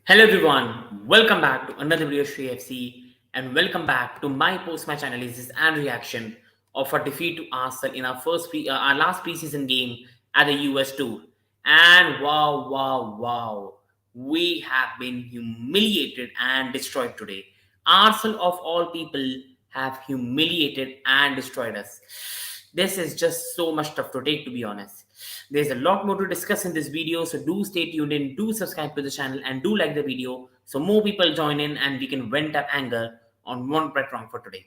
Hello everyone, welcome back to another video of Shri FC and welcome back to my post-match analysis and reaction of our defeat to Arsenal in our last preseason game at the US tour. And wow, we have been humiliated and destroyed today. Arsenal of all people have humiliated and destroyed us. This is just so much tough to take, to be honest. There's a lot more to discuss in this video, so do stay tuned in, do subscribe to the channel, and do like the video so more people join in and we can vent our anger on one right wrong for today.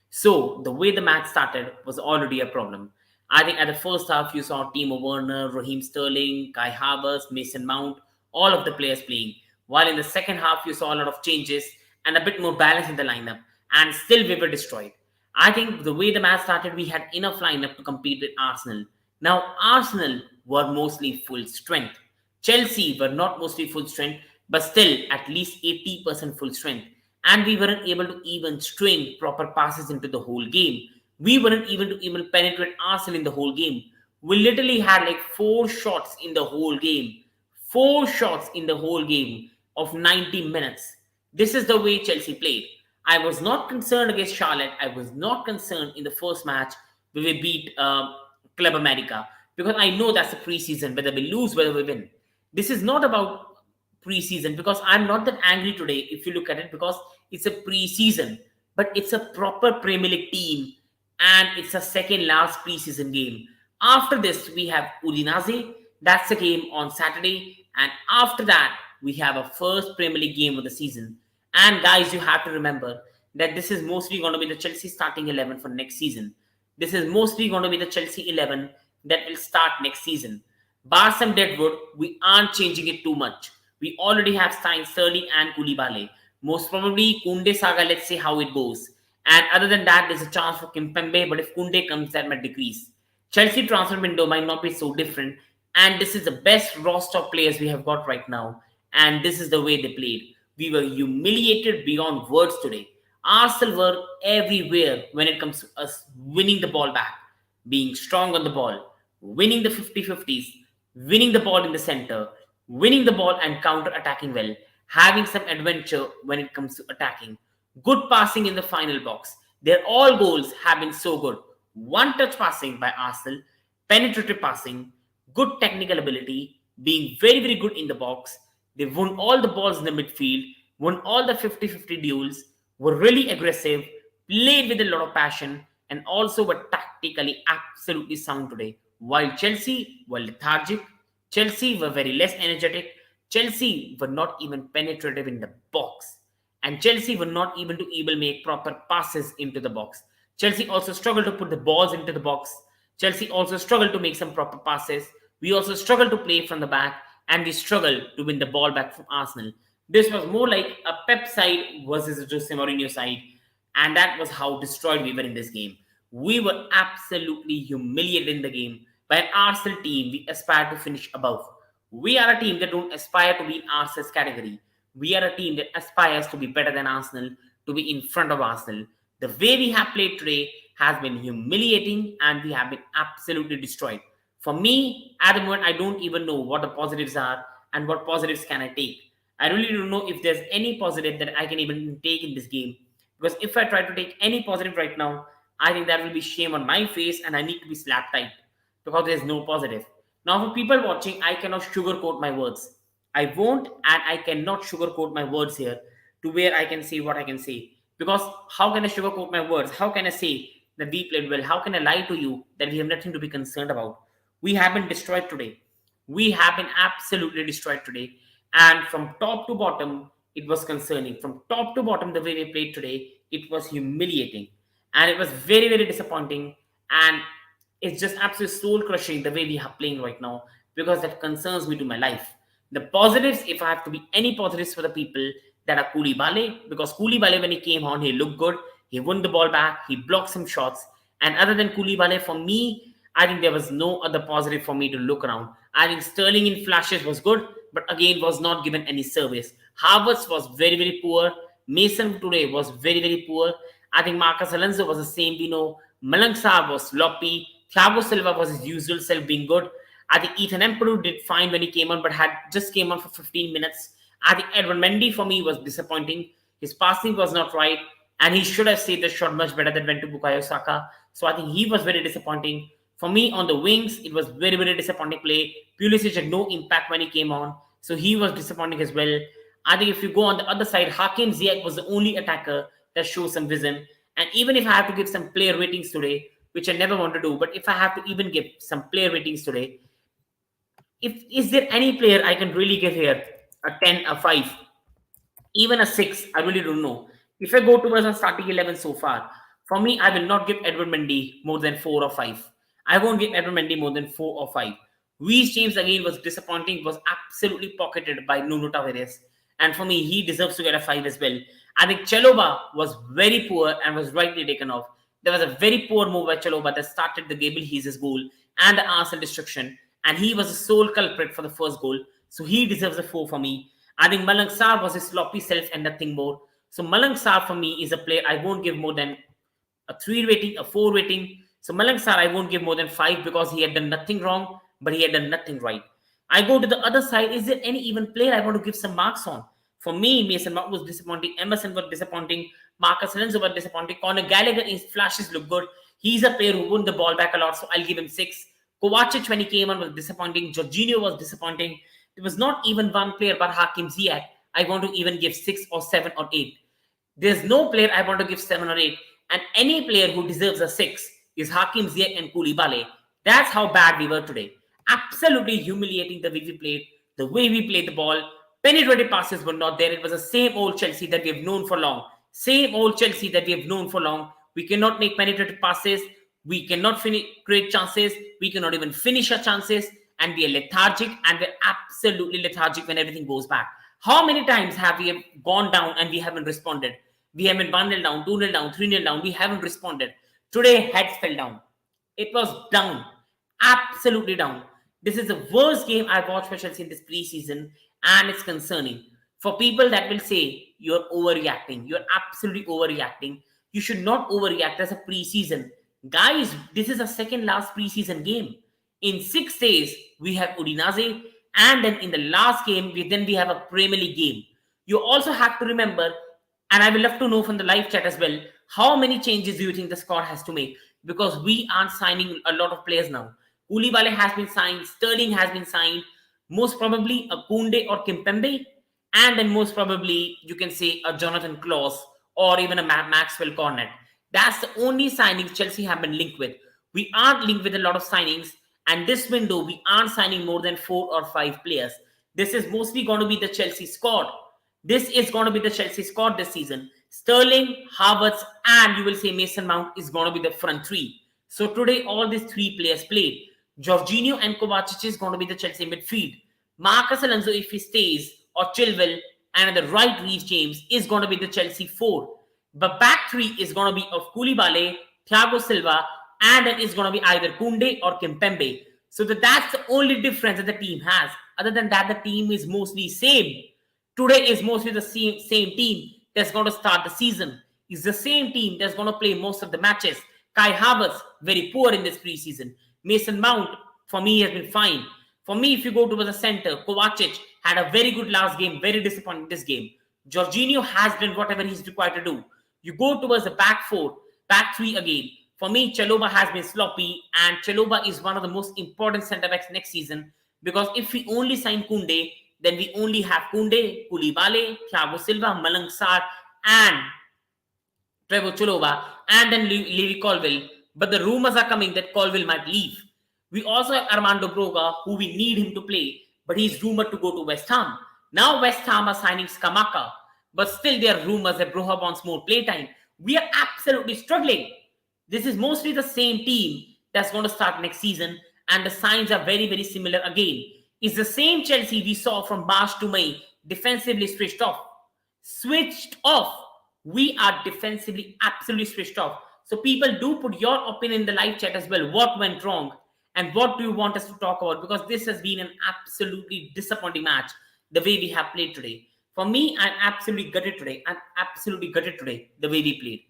So, the way the match started was already a problem. I think at the first half, you saw Timo Werner, Raheem Sterling, Kai Havertz, Mason Mount, all of the players playing. While in the second half, you saw a lot of changes and a bit more balance in the lineup, and still we were destroyed. I think the way the match started, we had enough lineup to compete with Arsenal. Now, Arsenal were mostly full strength. Chelsea were not mostly full strength, but still at least 80% full strength. And we weren't able to even string proper passes into the whole game. We weren't able to even penetrate Arsenal in the whole game. We literally had like four shots in the whole game. Four shots in the whole game of 90 minutes. This is the way Chelsea played. I was not concerned against Charlotte. I was not concerned in the first match where we beat Club America because I know that's the preseason, whether we lose, whether we win. This is not about preseason because I'm not that angry today if you look at it because it's a preseason, but it's a proper Premier League team and it's a second last preseason game. After this, we have Udinese. That's the game on Saturday. And after that, we have a first Premier League game of the season. And guys, you have to remember that this is mostly going to be the Chelsea starting 11 for next season. This is mostly going to be the Chelsea 11 that will start next season. Bar some deadwood, we aren't changing it too much. We already have signed Sterling and Koulibaly. Most probably Kunde saga, let's see how it goes. And other than that, there's a chance for Kimpembe, but if Kunde comes, that might decrease. Chelsea transfer window might not be so different. And this is the best roster of players we have got right now. And this is the way they played. We were humiliated beyond words today. Arsenal were everywhere when it comes to us winning the ball back, being strong on the ball, winning the 50-50s, winning the ball in the center, winning the ball and counter attacking well, having some adventure when it comes to attacking, good passing in the final box. Their all goals have been so good. One touch passing by Arsenal, penetrative passing, good technical ability, being very good in the box. They won all the balls in the midfield, won all the 50-50 duels, were really aggressive, played with a lot of passion, and also were tactically absolutely sound today. While Chelsea were lethargic, Chelsea were very less energetic, Chelsea were not even penetrative in the box, and Chelsea were not even to even make proper passes into the box. Chelsea also struggled to put the balls into the box. Chelsea also struggled to make some proper passes. We also struggled to play from the back, and we struggled to win the ball back from Arsenal. This was more like a Pep side versus a Jose Mourinho side, and that was how destroyed we were in this game. We were absolutely humiliated in the game by an Arsenal team we aspire to finish above. We are a team that don't aspire to be in Arsenal's category. We are a team that aspires to be better than Arsenal, to be in front of Arsenal. The way we have played today has been humiliating and we have been absolutely destroyed. For me, at the moment, I don't even know what the positives are and what positives can I take. I really don't know if there's any positive that I can even take in this game. Because if I try to take any positive right now, I think that will be shame on my face and I need to be slapped tight because there's no positive. Now, for people watching, I cannot sugarcoat my words. I won't and I cannot sugarcoat my words here to where I can say what I can say. Because how can I sugarcoat my words? How can I say that we played well? How can I lie to you that we have nothing to be concerned about? We have been destroyed today. We have been absolutely destroyed today. And from top to bottom, it was concerning. From top to bottom, the way we played today, it was humiliating. And it was very disappointing. And it's just absolutely soul crushing the way we are playing right now because that concerns me to my life. The positives, if I have to be any positives for the people that are Koulibaly, because Koulibaly, when he came on, he looked good. He won the ball back. He blocked some shots. And other than Koulibaly, for me, I think there was no other positive for me to look around. I think Sterling in flashes was good, but again was not given any service. Havertz was very poor. Mason today was very poor. I think Marcus Alonso was the same. We know Malang Sarr was sloppy. Thiago Silva was his usual self being good. I think Ethan Emperor did fine when he came on, but had just came on for 15 minutes. I think Edward Mendy for me was disappointing. His passing was not right, and he should have saved the shot much better than went to Bukayo Saka. So I think he was very disappointing. For me, on the wings, it was very, very disappointing play. Pulisic had no impact when he came on, so he was disappointing as well. I think if you go on the other side, Hakim Ziyech was the only attacker that shows some vision. And even if I have to give some player ratings today, which I never want to do, but if I have to even give some player ratings today, if is there any player I can really give here a 10, a 5, even a 6, I really don't know. If I go towards a starting 11 so far, for me, I will not give Edward Mendy more than 4 or 5. I won't give Edward Mendy more than 4 or 5. Reece James again was disappointing, was absolutely pocketed by Nuno Tavares. And for me, he deserves to get a 5 as well. I think Chalobah was very poor and was rightly taken off. There was a very poor move by Chalobah that started the Gabriel Jesus goal and the Arsenal destruction. And he was the sole culprit for the first goal. So he deserves a 4 for me. I think Malang Sarr was his sloppy self and nothing more. So Malang Sarr for me is a player I won't give more than a 3 rating, a 4 rating. So Malang Sarr I won't give more than 5 because he had done nothing wrong, but he had done nothing right. I go to the other side. Is there any even player I want to give some marks on? For me, Mason Mount was disappointing. Emerson was disappointing. Marcus Alonso was disappointing. Conor Gallagher in flashes look good. He's a player who won the ball back a lot, so I'll give him 6. Kovacic when he came on was disappointing. Jorginho was disappointing. There was not even one player but Hakim Ziyech I want to even give 6 or 7 or 8. There's no player I want to give 7 or 8. And any player who deserves a 6 is Hakim Ziyech and Koulibaly. That's how bad we were today. Absolutely humiliating the way we played the ball. Penetrative passes were not there. It was the same old Chelsea that we have known for long. Same old Chelsea that we have known for long. We cannot make penetrative passes. We cannot create chances. We cannot even finish our chances. And we are lethargic, and we're absolutely lethargic when everything goes back. How many times have we gone down and we haven't responded? We have been 1-0 down, 2-0 down, 3-0 down. We haven't responded. Today, heads fell down. It was down. Absolutely down. This is the worst game I've watched for Chelsea in this preseason, and it's concerning. For people that will say you're overreacting, you're absolutely overreacting. You should not overreact as a preseason. Guys, this is a second last preseason game. In 6 days, we have Udinese, and then in the last game, we have a Premier League game. You also have to remember, and I will love to know from the live chat as well, how many changes do you think the squad has to make? Because we aren't signing a lot of players now. Koulibaly has been signed, Sterling has been signed, most probably a Koundé or Kimpembe, and then most probably you can say a Jonathan Klaus or even a Maxwell Cornet. That's the only signings Chelsea have been linked with. We aren't linked with a lot of signings, and this window we aren't signing more than 4 or 5 players. This is mostly going to be the Chelsea squad. This is going to be the Chelsea squad this season. Sterling, Havertz, and you will say Mason Mount is going to be the front 3. So today all these 3 players played. Jorginho and Kovacic is going to be the Chelsea midfield. Marcus Alonso, if he stays, or Chilwell, and at the right, Reece James is going to be the Chelsea 4. But back 3 is going to be of Koulibaly, Thiago Silva, and then it's going to be either Koundé or Kimpembe. So that's the only difference that the team has. Other than that, the team is mostly same. Today is mostly the same team that's going to start the season. It's the same team that's going to play most of the matches. Kai Havertz, very poor in this preseason. Mason Mount, for me, has been fine. For me, if you go towards the center, Kovacic had a very good last game, very disappointing this game. Jorginho has done whatever he's required to do. You go towards the back 4, back 3 again. For me, Chalobah has been sloppy, and Chalobah is one of the most important centre-backs next season, because if we only sign Koundé, then we only have Koundé, Koulibaly, Thiago Silva, Malang Sarr, and Trevor Chalobah, and then Levi Colwill. But the rumours are coming that Colwill might leave. We also have Armando Broga, who we need him to play, but he's rumoured to go to West Ham. Now West Ham are signing Skamaka, but still there are rumours that Broja wants more playtime. We are absolutely struggling. This is mostly the same team that's going to start next season, and the signs are very, very similar again. It's the same Chelsea we saw from March to May, defensively switched off. Switched off. We are defensively absolutely switched off. So people, do put your opinion in the live chat as well. What went wrong? And what do you want us to talk about? Because this has been an absolutely disappointing match, the way we have played today. For me, I'm absolutely gutted today. The way we played.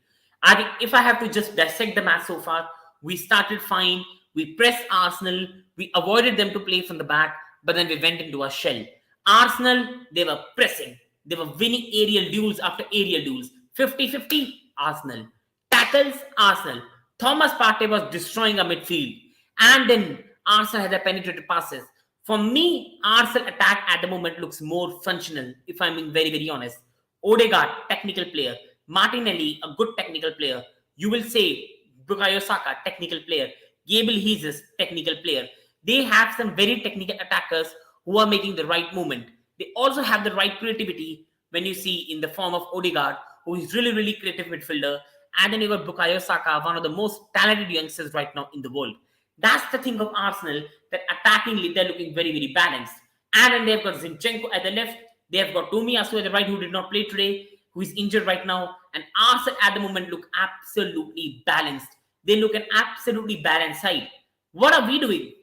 I think if I have to just dissect the match so far, we started fine. We pressed Arsenal. We avoided them to play from the back, but then we went into a shell. Arsenal, they were pressing. They were winning aerial duels after aerial duels. 50-50, Arsenal. Tackles, Arsenal. Thomas Partey was destroying a midfield. And then Arsenal had the penetrated passes. For me, Arsenal attack at the moment looks more functional, if I'm being very, very honest. Odegaard, technical player. Martinelli, a good technical player. You will say Bukayo Saka, technical player. Gabriel Jesus, technical player. They have some very technical attackers who are making the right movement. They also have the right creativity when you see in the form of Odegaard, who is really, really creative midfielder. And then you got Bukayo Saka, one of the most talented youngsters right now in the world. That's the thing of Arsenal, that attackingly they're looking very, very balanced. And then they've got Zinchenko at the left. They've got Tomiyasu at the right, who did not play today, who is injured right now. And Arsenal at the moment look absolutely balanced. They look an absolutely balanced side. What are we doing?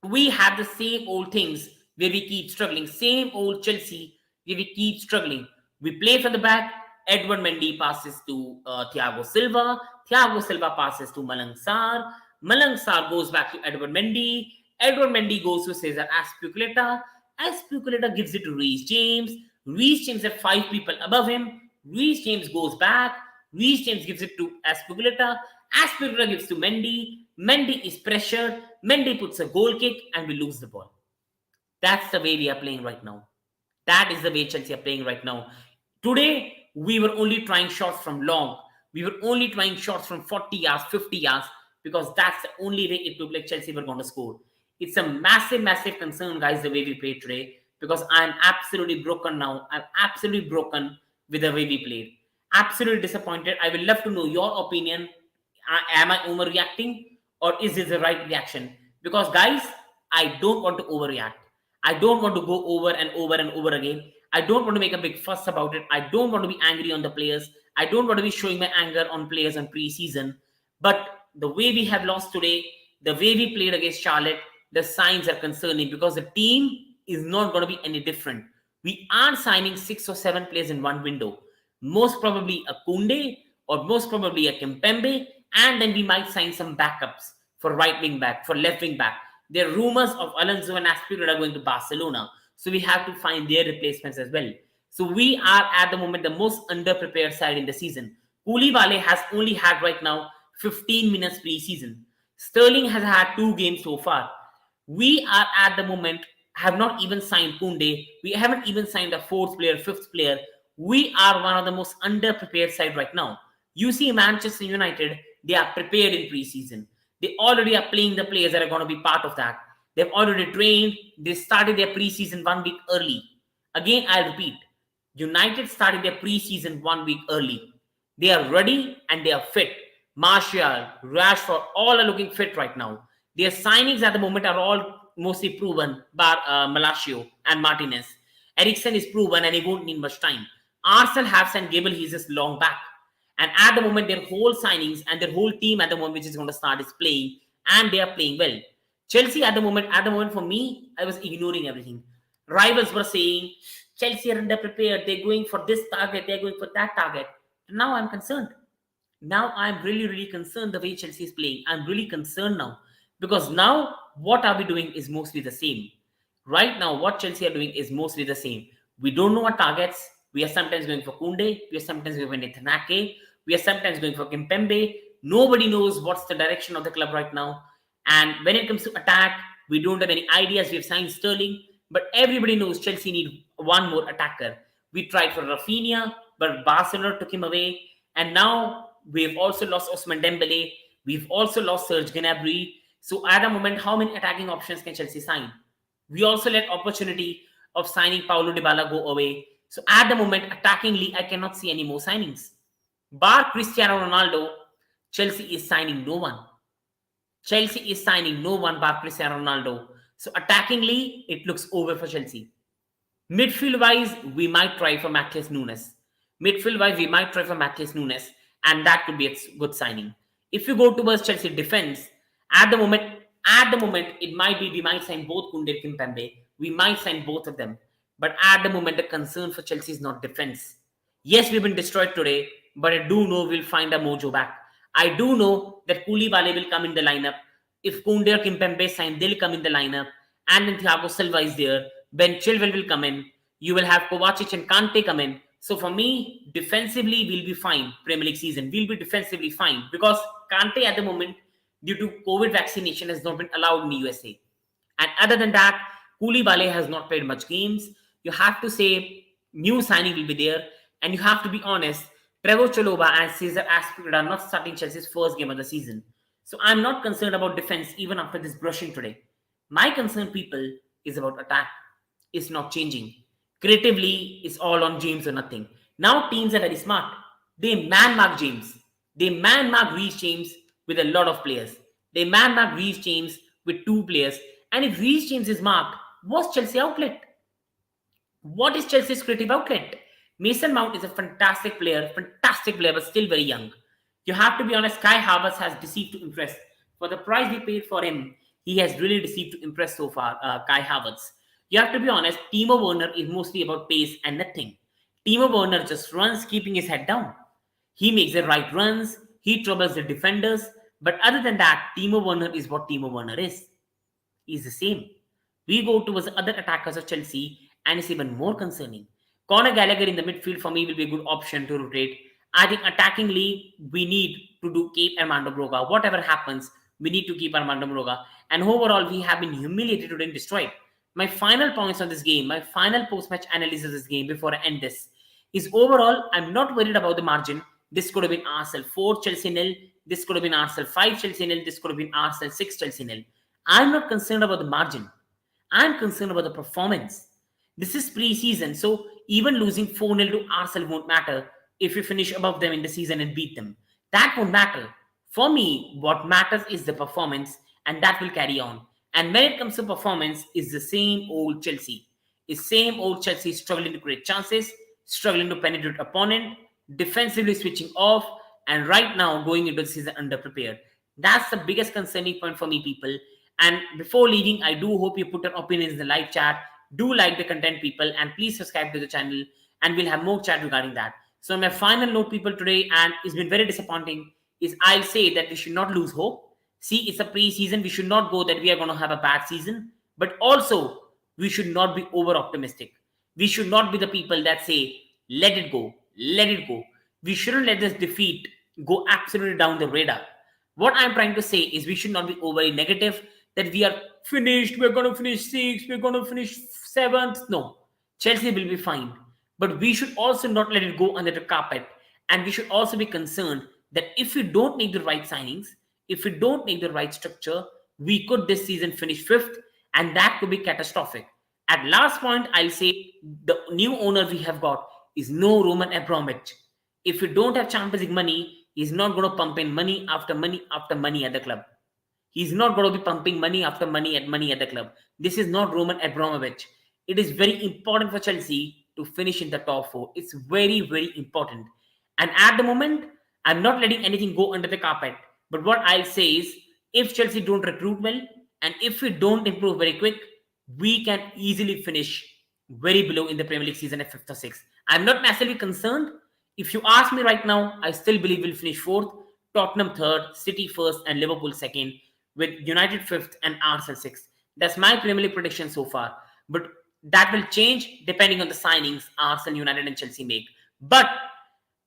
We have the same old things where we keep struggling. Same old Chelsea where we keep struggling. We play from the back. Edward Mendy passes to Thiago Silva. Thiago Silva passes to Malang Sarr. Malang Sarr goes back to Edward Mendy. Edward Mendy goes to Cesar Azpilicueta. Azpilicueta gives it to Reece James. Reece James has 5 people above him. Reece James goes back. Reece James gives it to Azpilicueta. Azpilicueta gives to Mendy. Mendy is pressured. Mendy puts a goal kick and we lose the ball. That's the way we are playing right now. That is the way Chelsea are playing right now. Today, we were only trying shots from long. We were only trying shots from 40 yards, 50 yards, because that's the only way it looked like Chelsea were going to score. It's a massive, massive concern, guys, the way we played today, because I'm absolutely broken now. I'm absolutely broken with the way we played. Absolutely disappointed. I will love to know your opinion. Am I overreacting, or is this the right reaction? Because, guys, I don't want to overreact. I don't want to go over and over and over again. I don't want to make a big fuss about it. I don't want to be angry on the players. I don't want to be showing my anger on players on pre-season. But the way we have lost today, the way we played against Charlotte, the signs are concerning, because the team is not going to be any different. We are signing 6 or 7 players in one window. Most probably a Koundé, or most probably a Kimpembe, and then we might sign some backups for right wing back, for left wing back. There are rumors of Alonso and Azpilicueta going to Barcelona. So we have to find their replacements as well. So we are at the moment the most underprepared side in the season. Koulibaly has only had right now 15 minutes pre-season. Sterling has had 2 games so far. We are at the moment have not even signed Koundé. We haven't even signed a 4th player, 5th player. We are one of the most underprepared side right now. You see Manchester United, they are prepared in pre-season. They already are playing the players that are going to be part of that. They've already trained. They started their preseason 1 week early. Again, I'll repeat. United started their preseason 1 week early. They are ready and they are fit. Martial, Rashford, all are looking fit right now. Their signings at the moment are all mostly proven, bar Malacio and Martinez. Eriksen is proven and he won't need much time. Arsenal have sent Gabriel Jesus long back. And at the moment, their whole signings and their whole team at the moment, which is going to start, is playing, and they are playing well. Chelsea at the moment for me, I was ignoring everything. Rivals were saying, Chelsea are underprepared. They're going for this target. They're going for that target. Now I'm concerned. Now I'm really, really concerned the way Chelsea is playing. I'm really concerned now. Because now what are we doing is mostly the same. Right now, what Chelsea are doing is mostly the same. We don't know our targets. We are sometimes going for Koundé. We are sometimes going for Nathan Ake. We are sometimes going for Kimpembe. Nobody knows what's the direction of the club right now. And when it comes to attack, we don't have any ideas. We have signed Sterling. But everybody knows Chelsea need one more attacker. We tried for Rafinha, but Barcelona took him away. And now we've also lost Ousmane Dembele. We've also lost Serge Gnabry. So at the moment, how many attacking options can Chelsea sign? We also let opportunity of signing Paulo Dybala go away. So at the moment, attackingly, I cannot see any more signings. Bar Cristiano Ronaldo, Chelsea is signing no one. Chelsea is signing no one bar Cristiano Ronaldo. So attackingly, it looks over for Chelsea. Midfield-wise, we might try for Matheus Nunes. And that could be a good signing. If you go towards Chelsea defense, at the moment, it might be we might sign both Koundé and Kimpembe. We might sign both of them. But at the moment, the concern for Chelsea is not defense. Yes, we've been destroyed today, but I do know we'll find a mojo back. I do know that Koulibaly will come in the lineup. If Koundé or Kimpembe sign, they'll come in the lineup. And then Thiago Silva is there. Ben Chilwell will come in. You will have Kovacic and Kante come in. So for me, defensively we'll be fine. Premier League season we'll be defensively fine because Kante at the moment, due to COVID vaccination, has not been allowed in the USA. And other than that, Koulibaly has not played much games. You have to say new signing will be there, and you have to be honest. Trevor Chalobah and Cesar Azpilicueta are not starting Chelsea's first game of the season. So I'm not concerned about defense even after this brushing today. My concern, people, is about attack. It's not changing. Creatively, it's all on James or nothing. Now teams are very smart. They man mark James. They man mark Reece James with a lot of players. They man mark Reece James with two players. And if Reece James is marked, what's Chelsea outlet? What is Chelsea's creative outlet? Mason Mount is a fantastic player, but still very young. You have to be honest, Kai Havertz has deceived to impress. For the price we paid for him, he has really deceived to impress so far, Kai Havertz. You have to be honest, Timo Werner is mostly about pace and nothing. Timo Werner just runs, keeping his head down. He makes the right runs, he troubles the defenders, but other than that, Timo Werner is what Timo Werner is. He's the same. We go towards other attackers of Chelsea, and it's even more concerning. Conor Gallagher in the midfield for me will be a good option to rotate. I think attackingly, we need to keep Armando Broga. Whatever happens, we need to keep Armando Broga. And overall, we have been humiliated today and destroyed. My final points on this game, my final post-match analysis of this game before I end this, is overall, I'm not worried about the margin. This could have been Arsenal 4, Chelsea nil. This could have been Arsenal 5, Chelsea nil. This could have been Arsenal 6, Chelsea nil. I'm not concerned about the margin. I'm concerned about the performance. This is pre-season, so even losing 4-0 to Arsenal won't matter if you finish above them in the season and beat them. That won't matter. For me, what matters is the performance, and that will carry on. And when it comes to performance, it's the same old Chelsea. It's same old Chelsea struggling to create chances, struggling to penetrate opponent, defensively switching off, and right now going into the season underprepared. That's the biggest concerning point for me, people. And before leaving, I do hope you put your opinions in the live chat. Do like the content, people, and please subscribe to the channel, and we'll have more chat regarding that. So my final note, people, today, and it's been very disappointing, is I'll say that we should not lose hope. See, it's a pre-season. We should not go that we are going to have a bad season, but also we should not be over-optimistic. We should not be the people that say, let it go, let it go. We shouldn't let this defeat go absolutely down the radar. What I'm trying to say is we should not be overly negative that we are finished, we're going to finish 6th, we're going to finish 7th. No, Chelsea will be fine. But we should also not let it go under the carpet. And we should also be concerned that if we don't make the right signings, if we don't make the right structure, we could this season finish 5th, and that could be catastrophic. At last point, I'll say the new owner we have got is no Roman Abramovich. If we don't have Champions League money, he's not going to pump in money after money after money at the club. He's not going to be pumping money after money at the club. This is not Roman Abramovich. It is very important for Chelsea to finish in the top 4. It's very, very important. And at the moment, I'm not letting anything go under the carpet. But what I'll say is, if Chelsea don't recruit well, and if we don't improve very quick, we can easily finish very below in the Premier League season at 5th or 6th. I'm not massively concerned. If you ask me right now, I still believe we'll finish 4th, Tottenham 3rd, City 1st, and Liverpool 2nd, with United 5th and Arsenal 6th. That's my Premier League prediction so far. But that will change depending on the signings Arsenal, United, and Chelsea make. But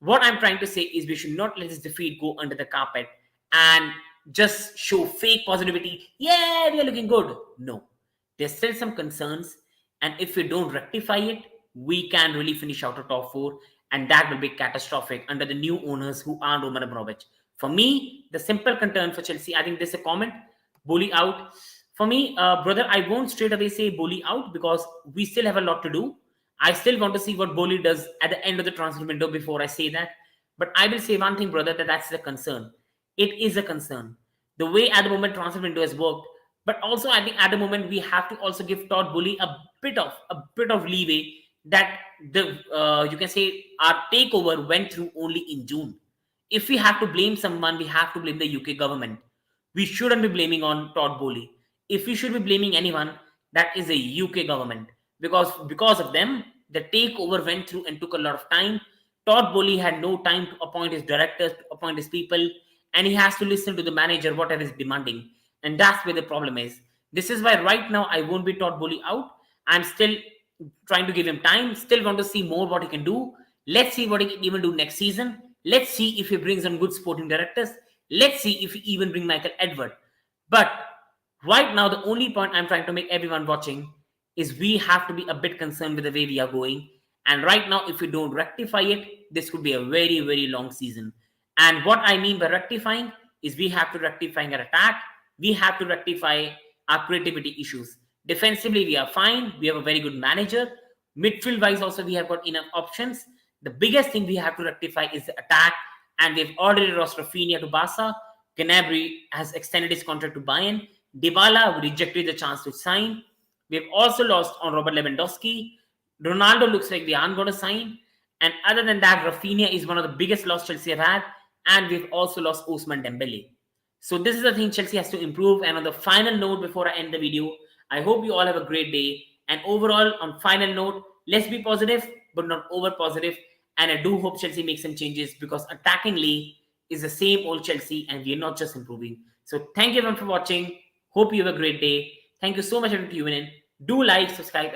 what I'm trying to say is we should not let this defeat go under the carpet and just show fake positivity. Yeah, we are looking good. No, there's still some concerns. And if we don't rectify it, we can really finish out of top 4. And that will be catastrophic under the new owners who are Roman Abramovich. For me, the simple concern for Chelsea, I think there's a comment, Bully out. For me, brother, I won't straight away say Bully out because we still have a lot to do. I still want to see what Bully does at the end of the transfer window before I say that. But I will say one thing, brother, that's the concern. It is a concern. The way at the moment transfer window has worked. But also, I think at the moment we have to also give Todd Bully a bit of leeway that you can say our takeover went through only in June. If we have to blame someone, we have to blame the UK government. We shouldn't be blaming on Todd Bowley. If we should be blaming anyone, that is the UK government. Because of them, the takeover went through and took a lot of time. Todd Bowley had no time to appoint his directors, to appoint his people, and he has to listen to the manager, whatever is demanding. And that's where the problem is. This is why right now I won't be Todd Bowley out. I'm still trying to give him time. Still want to see more what he can do. Let's see what he can even do next season. Let's see if he brings on good sporting directors. Let's see if he even bring Michael Edward. But right now, the only point I'm trying to make everyone watching is we have to be a bit concerned with the way we are going. And right now, if we don't rectify it, this could be a very, very long season. And what I mean by rectifying is we have to rectify our attack. We have to rectify our creativity issues. Defensively, we are fine. We have a very good manager. Midfield wise, also, we have got enough options. The biggest thing we have to rectify is the attack. And we've already lost Rafinha to Barca. Gnabry has extended his contract to Bayern. Dybala rejected the chance to sign. We've also lost on Robert Lewandowski. Ronaldo looks like we aren't going to sign. And other than that, Rafinha is one of the biggest losses Chelsea have had. And we've also lost Ousmane Dembele. So this is the thing Chelsea has to improve. And on the final note, before I end the video, I hope you all have a great day. And overall, on final note, let's be positive, but not over positive. And I do hope Chelsea makes some changes because attackingly is the same old Chelsea and we are not just improving. So thank you everyone for watching. Hope you have a great day. Thank you so much for tuning in. Do like, subscribe.